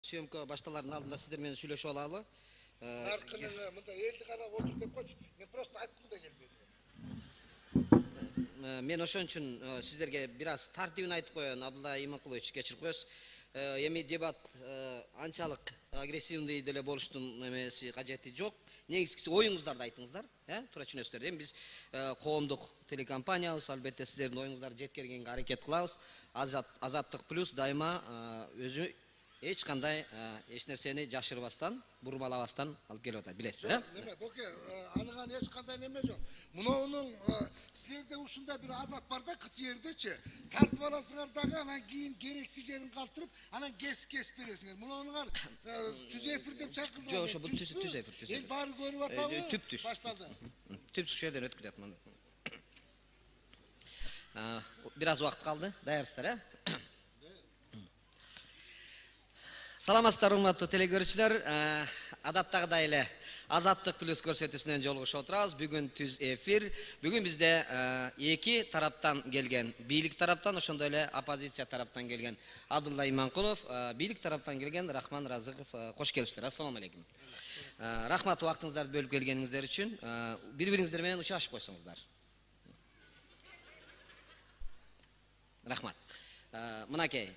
Съемка башталардын алдында сиздер менен сүйлөшүп алалы. Наркын эле мында элди карап отур деп койчу. Мен просто айткым да келбейт. Мен ошон үчүн сиздерге бир аз тартибин айтып коеюн, Абдулла Иманкулович, кечирип коесуз. Эми дебат анчалык агрессивный деле болуштун эмеси кажети жок. Негизгиси оюңуздарды айтыңыздар, туура түшүнөсүздөр. Эми биз коомдук телекомпаниябыз, албетте сиздердин оюңуздарды жеткиргенге аракет кылабыз. Азаттык плюс дайыма өзү эч кандай эч нерсени жашырбастан, бурмалабастан алып келип атат, билесиздер, Неме, боке, аныган эч кандай неме жок. Муунун силерде ушундай бир адат бар да, кыт жердечи. Тартып аласыңар дагы, анан кийин керекти жерин калтырып, анан кесип бересиңер. Мунунуңар түз эфир деп чакырдыңар. Жок, ошо бул түз эфир. Эл баары көрүп атабы? Түп-түз. Башталды. Түпсүз жерден өтүп кетет мында. Бир аз убакыт калды, даярсыздар, Саламатсыздар, урматтуу телекөрүүчүлөр. Адаттагыдай эле Азаттык плюс көрсөтүүсүнөн жолугушуп отурабыз. Бүгүн түз эфир. Бүгүн бизде эки тараптан келген, бийлик тараптан, ошондой эле оппозиция тараптан келген Абдулла Иманкулов, бийлик тараптан келген Рахман Разыков. Кош келипсиздер. Ассаламу алейкум. Рахмат, убактыңыздарды бөлүп келгениңиздер үчүн. Бири-бириңиздер менен учурашып койсоңуздар. Рахмат. Мынакей,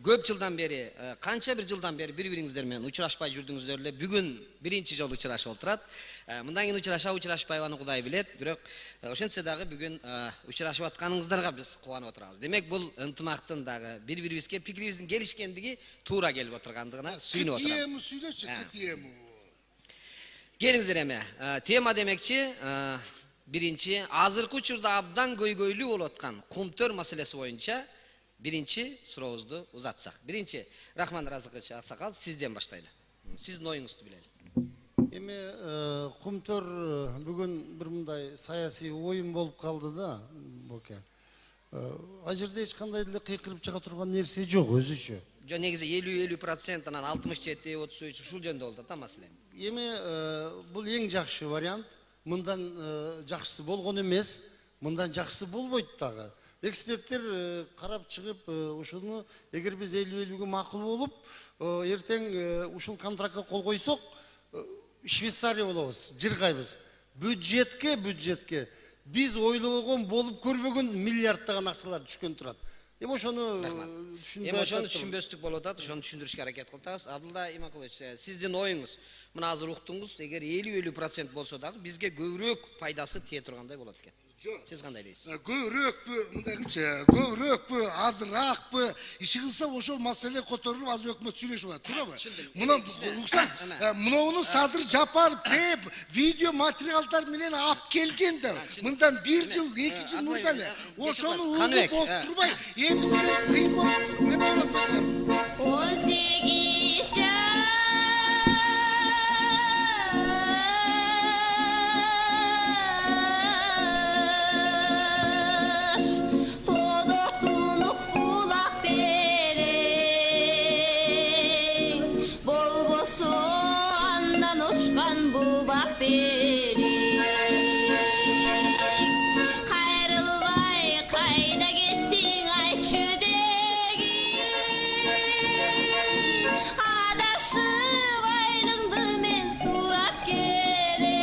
көп жылдан бери, канча бир жылдан бери бири-бириңиздер менен учурашпай жүрдүңүздөр эле. Бүгүн биринчи жолу учурашып отурат. Мындан кийин учурашпайбаны Кудай билет. Бирок ошентсе дагы бүгүн учурашып атканыңыздарга биз кубанып отурабыз. Демек, бул ынтымактын дагы бири-бирибизге пикирибиздин келишкендиги туура келип отургандыгына сүйүнүп отурабыз. Кыйымы сүйлөчү, кыйымы. Келиңиздер эми. Тема демекчи, биринчи азыркы учурда абдан көйгөйлүү болуп аткан Кумтөр маселеси боюнча биринчи сурообузду узатсак. Биринчи, Рахман Разыкович Аксакал, сизден баштайлы. Сиздин оюңузду билели. Эми Кумтөр бүгүн бир мындай саясий оюн болуп калды да, боке. Ал жерде эч кандай деле кыйкырып чыга турган нерсе жок өзүчө. Жо негизи 50% анан 67-33 ушул жөнүндө болот да маселе. Эми бул эң жакшы вариант. Мындан жакшысы болгон эмес, мындан жакшысы болбойт дагы. Эксперттер карап чыгып, ушуну эгер биз 50-50 макул болуп, эртең ушул контрактка кол койсок, Швейцария болобуз, жыргайбыз. Бюджетке биз ойлогон болуп көрбөгөн миллиарддаган акчалар түшкөн турат. Эми ошону түшүнбөстүк болуп атат, ошону түшүндүрүшкө аракет кылып атабыз. Абдулла Иманкулович, сиздин оюңуз, мына азыр уктуңуз, эгер 50-50% болсо дагы бизге көбүрөөк пайдасы тие тургандай болот экен. Сиз кандай дейсиз? Көбүрөөкпү, мындайча, көбүрөөкпү, азыраакпы, иши кылса ошол маселе которулуп, азыр өкмөт сүйлөшүп атат, туурабы? Муну уксаң, муну Садыр Жапаров деп видео материалдар менен алып келген да. Мындан 1 жыл, 2 жыл мурда эле. Ошону угуп отурбай, эми силер кыйын болуп неме болуп атасыңар? 18 жаш тодоктунук кулак бериң, болбосо андан ушкан бубак бериң. Кайрылбай кайда кеттиң айтчы дегин, адашып айлыңды мен сурап келем,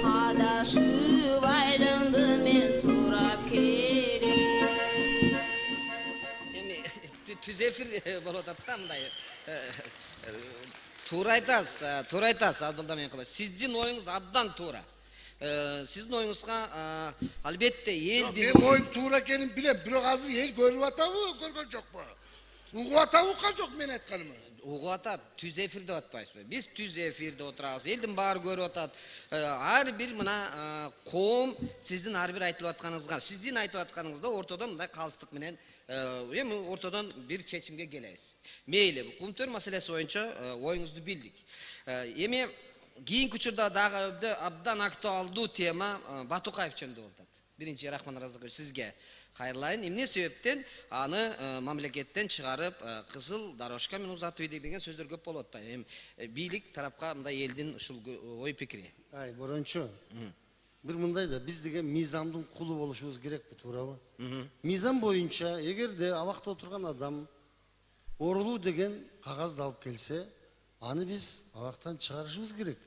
адашып айлыңды мен сурап келем. Эми түз эфир болуп атат да, мындай. Туура айтасыз, Абдулла Иманкулович. Сиздин оюңуз абдан туура. Сиздин оюңузга албетте элдин Мен оюм туура экенин билем, бирок азыр эл көрүп атабы, көргөн жокпу? Угуп атабы, уккан жок мен айтканымы? угуп атат, түз эфир деп атпайсызбы? Биз түз эфирде отурабыз, элдин баары көрүп атат. Ар бир мына коом сиздин ар бир айтылып атканыңызга, сиздин айтып атканыңызда ортодон мындай калыстык менен эми ортодон бир чечимге келебиз. Мейли, Кумтөр маселеси боюнча оюңузду билдик. Эми кийинки учурда дагы абдан актуалдуу тема Батукаев жөнүндө болуп атат. Биринчи, Рахман Разыкович, сизге кайрылайын. Эмне себептен аны мамлекеттен чыгарып, кызыл дорожка менен узатып ийдик деген сөздөр көп болуп атпайбы? Эми бийлик тарапка мындай элдин ушул ой пикири. Борончу. бир мындай да биз деген мыйзамдын кулу болушубуз керекпи, туурабы? Мыйзам боюнча эгерде абакта отурган адам орулуу деген кагазды алып келсе, аны биз абактан чыгарышыбыз керек.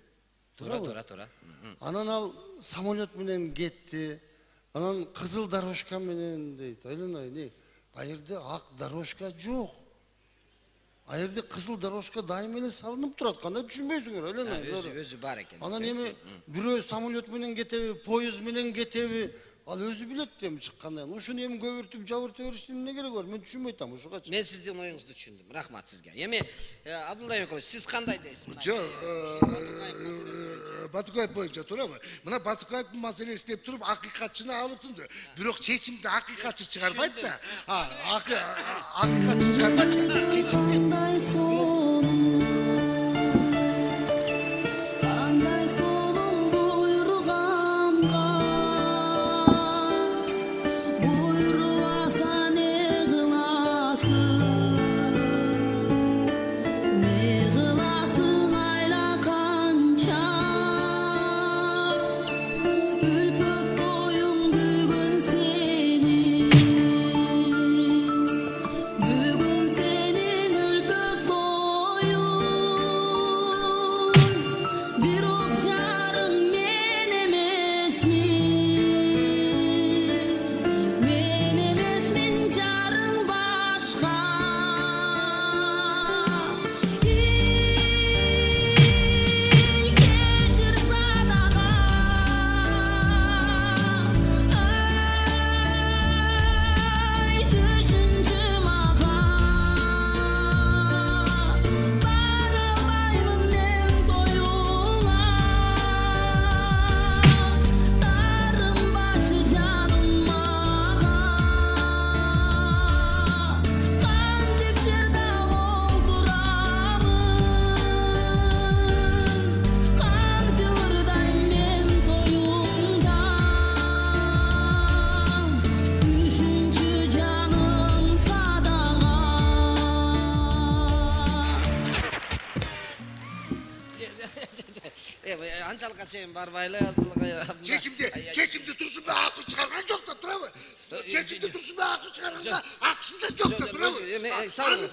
Туура. Анан ал самолет менен кетти, анан кызыл дорожка менен дейт. Ойлоной, аерде ак дорожка жок. Аерде кызыл дорожка дайым эле салынып турат. Кандай түшүнбөйсүңөр, ойлоной. Өзү бар экен. Анан эми бирөө самолет менен кетеби, поезд менен кетеби, ал өзү билет эми чыккандан. Ушуну эми көбүртүп, жабыртып бериштин эмне кереги бар? Мен түшүнбөй атам ушугачы. Мен сиздин оюңузду түшүндүм. Рахмат сизге. Эми Абдулла Микулович, сиз кандай дейсиз? Жок, Батукаев боюнча туурабы? Мына Батукаевдин маселеси деп туруп акыйкатчыны алыптын да. Бирок чечимди акыйкатчы чыгарбайт да. Акыйкатчы чыгарбайт да. Чечимди анчалыкка чейин барбайлы. чечимди Турсунбек акыл чыгарган жок да, туурабы? Чечимди Турсунбек акыл чыгарганда акысы да жок да, туурабы? Сабыр.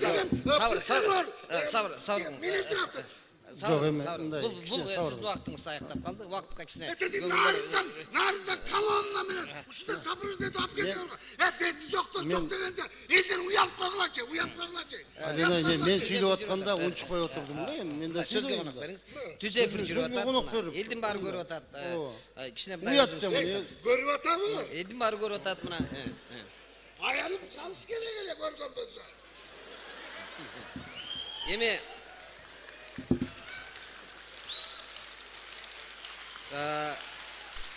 Жок эми мындай. Бул сиздин убактыңыз аяктап калды. Убакытка кичине. Нарындан колонна менен ушундай сабырыңызды алып келген. Бети жоктор жок дегенде элден уялып койгулачы. Мен сүйлөп атканда унчукпай отурдум да эми. Мен да сөзгө конок бериңиз. Түз эфир жүрүп атат. Элдин баары көрүп атат. Кичине уят да көрүп атабы? Элдин баары көрүп атат мына. Аялым чалыш керек эле көргөн болсо. Эми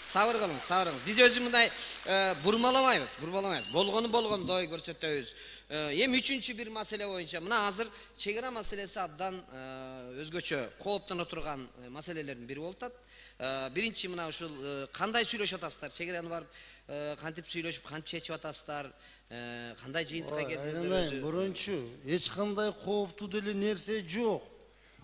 сабыр кылыңыз. Биз өзү мындай бурмаламайбыз. Болгондой көрсөтөбүз. Эми үчүнчү бир маселе боюнча мына азыр чек ара маселеси абдан өзгөчө кооптоно турган маселелердин бири болуп атат. Биринчи мына ушул кандай сүйлөшүп атасыздар? Чек араны барып кантип сүйлөшүп, кантип чечип атасыздар? Кандай жыйынтыкка келдиңиздер? Биринчи эч кандай кооптуу деле нерсе жок.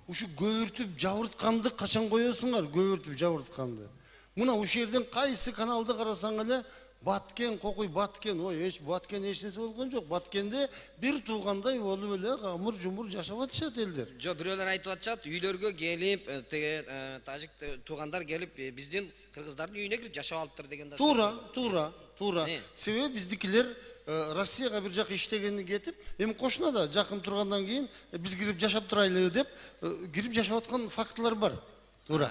Ушу көбүртүп жабыртканды качан коесуңар? Көбүртүп жабыртканды. Мына ушул жерден кайсы каналды карасаң эле Баткен, Кокуй Баткен, Баткен эч нерсе болгон жок. Баткенде бир туугандай болуп эле камыр-жумур жашап атышат элдер. Жок, бирөөлөр айтып атышат, үйлөргө келип, тажик туугандар келип, биздин кыргыздардын үйүнө кирип жашап алыптыр дегенде. Туура. Себеби биздикилер Россияга бир жак иштегени кетип, эми кошунада жакын тургандан кийин биз кирип жашап турайлы деп кирип жашап аткан фактылар бар. Туура.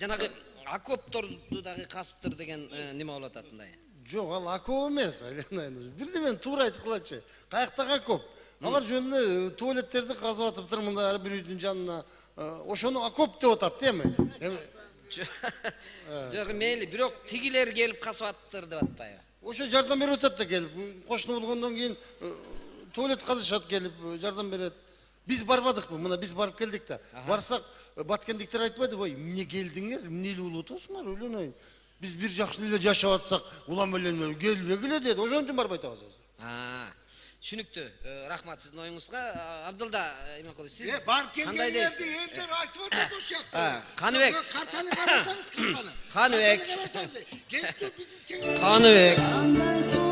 Жанагы окопторду дагы касыптыр деген неме болуп атат мындай. Жок, ал окоп эмес. Бирдемен туура айткылачы. Каяктагы окоп? Алар жөн эле туалеттерди казып атыптыр мындай бир үйдүн жанына. Ошону окоп деп атат эми. Жок, мейли, бирок тигилер келип касып атыптыр деп атпайбы? Ошо жардам берип атат да келип. Кошуна болгондон кийин туалет казышат келип жардам берет. Биз барбадыкпы? Мына биз барып келдик да. Барсак Баткендиктер айтпады, "Ой, эмне келдиңер? Эмне эле улутасыңар?" Ойлонойм. Биз бир жакшы эле жашап атсак, улам эле келбегиле деди. Ошон үчүн барбай атабыз азыр. Түшүнүктүү. Рахмат сиздин оюңузга. Абдылда Иманкулович, сиз Барып кандай келгендерди дейсиз? элдер айтып атат ошол жакта. Каныбек. Картаны карасаңыз картаны. Каныбек. Картаны карасаңыз, келип туруп биздин чегара. Каныбек. Ondan sonra